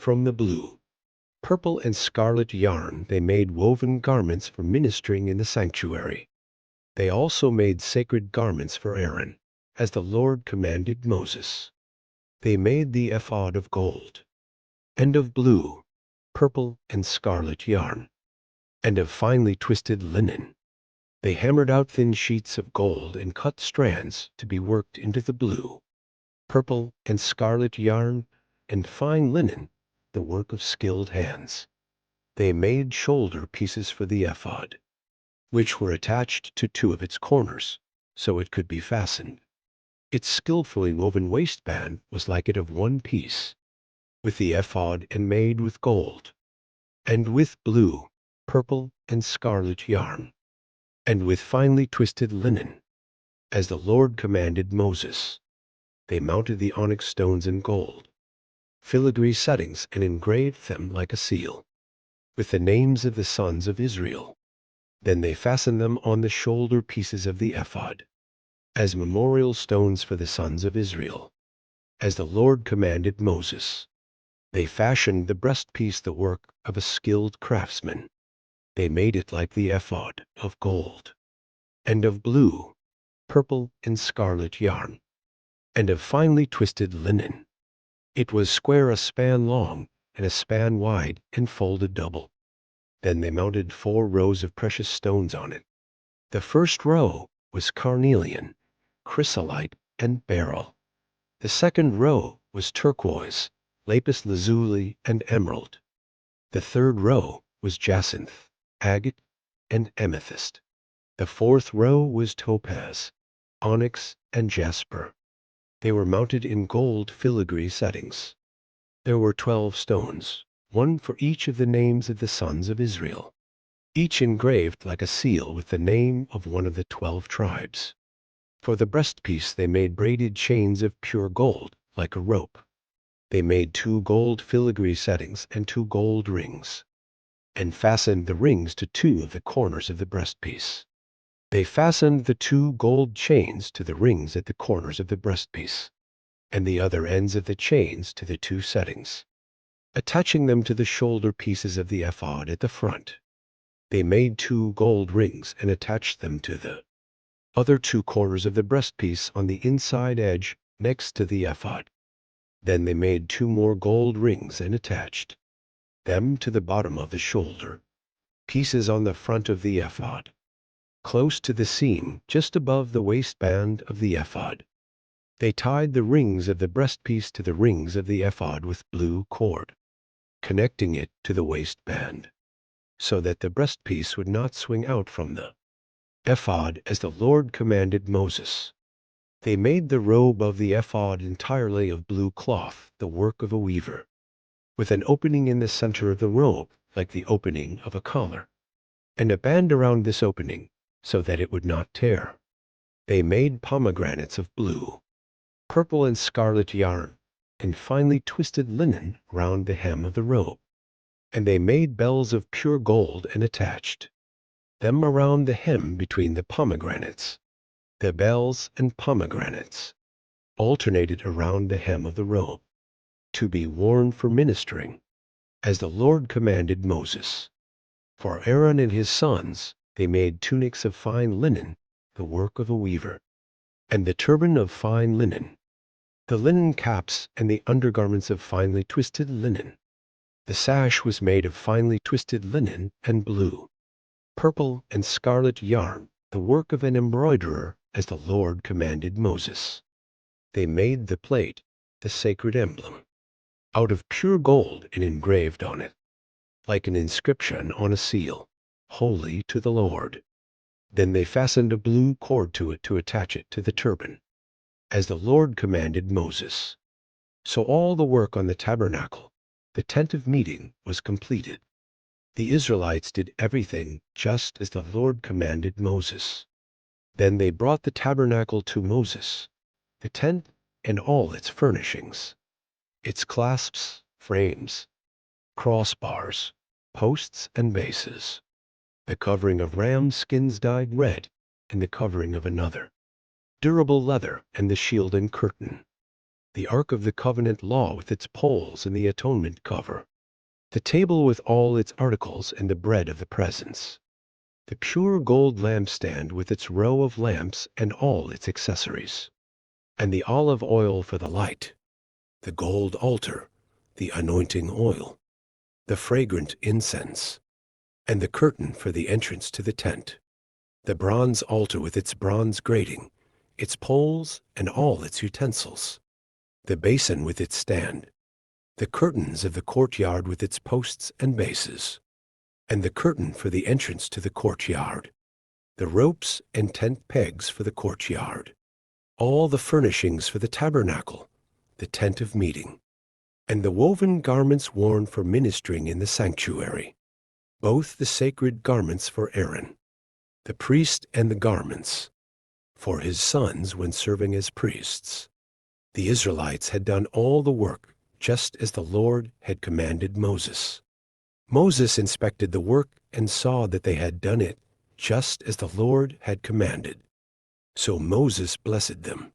From the blue, purple, and scarlet yarn they made woven garments for ministering in the sanctuary. They also made sacred garments for Aaron, as the Lord commanded Moses. They made the ephod of gold, and of blue, purple, and scarlet yarn, and of finely twisted linen. They hammered out thin sheets of gold and cut strands to be worked into the blue, purple, and scarlet yarn, and fine linen, the work of skilled hands. They made shoulder pieces for the ephod, which were attached to two of its corners, so it could be fastened. Its skillfully woven waistband was like it of one piece, with the ephod, and made with gold, and with blue, purple, and scarlet yarn, and with finely twisted linen, as the Lord commanded Moses. They mounted the onyx stones in gold, filigree settings, and engraved them like a seal, with the names of the sons of Israel. Then they fastened them on the shoulder pieces of the ephod, as memorial stones for the sons of Israel, as the Lord commanded Moses. They fashioned the breastpiece the work of a skilled craftsman. They made it like the ephod, of gold, and of blue, purple, and scarlet yarn, and of finely twisted linen. It was square, a span long, and a span wide, and folded double. Then they mounted 4 rows of precious stones on it. The first row was carnelian, chrysolite, and beryl. The second row was turquoise, lapis lazuli, and emerald. The third row was jacinth, agate, and amethyst. The fourth row was topaz, onyx, and jasper. They were mounted in gold filigree settings. There were 12 stones, one for each of the names of the sons of Israel, each engraved like a seal with the name of one of the 12 tribes. For the breastpiece they made braided chains of pure gold, like a rope. They made 2 gold filigree settings and 2 gold rings, and fastened the rings to 2 of the corners of the breastpiece. They fastened the 2 gold chains to the rings at the corners of the breastpiece, and the other ends of the chains to the 2 settings, attaching them to the shoulder pieces of the ephod at the front. They made 2 gold rings and attached them to the other 2 corners of the breastpiece on the inside edge next to the ephod. Then they made 2 more gold rings and attached them to the bottom of the shoulder pieces on the front of the ephod, close to the seam just above the waistband of the ephod. They tied the rings of the breastpiece to the rings of the ephod with blue cord, connecting it to the waistband, so that the breastpiece would not swing out from the ephod, as the Lord commanded Moses. They made the robe of the ephod entirely of blue cloth, the work of a weaver, with an opening in the center of the robe like the opening of a collar, and a band around this opening so that it would not tear. They made pomegranates of blue, purple, and scarlet yarn, and finely twisted linen round the hem of the robe. And they made bells of pure gold and attached them around the hem between the pomegranates. The bells and pomegranates alternated around the hem of the robe, to be worn for ministering, as the Lord commanded Moses. For Aaron and his sons they made tunics of fine linen, the work of a weaver, and the turban of fine linen, the linen caps, and the undergarments of finely twisted linen. The sash was made of finely twisted linen and blue, purple, and scarlet yarn, the work of an embroiderer, as the Lord commanded Moses. They made the plate, the sacred emblem, out of pure gold and engraved on it, like an inscription on a seal, "Holy to the Lord." Then they fastened a blue cord to it to attach it to the turban, as the Lord commanded Moses. So all the work on the tabernacle, the tent of meeting, was completed. The Israelites did everything just as the Lord commanded Moses. Then they brought the tabernacle to Moses, the tent and all its furnishings, its clasps, frames, crossbars, posts, and bases, the covering of ram skins dyed red, and the covering of another, durable leather, and the shield and curtain. the Ark of the Covenant law with its poles and the atonement cover, the table with all its articles and the bread of the presence, the pure gold lampstand with its row of lamps and all its accessories, and the olive oil for the light, the gold altar, the anointing oil, the fragrant incense, and the curtain for the entrance to the tent, the bronze altar with its bronze grating, its poles and all its utensils, the basin with its stand, the curtains of the courtyard with its posts and bases, and the curtain for the entrance to the courtyard, the ropes and tent pegs for the courtyard, all the furnishings for the tabernacle, the tent of meeting, and the woven garments worn for ministering in the sanctuary, both the sacred garments for Aaron, the priest, and the garments for his sons when serving as priests. The Israelites had done all the work just as the Lord had commanded Moses. Moses inspected the work and saw that they had done it just as the Lord had commanded. So Moses blessed them.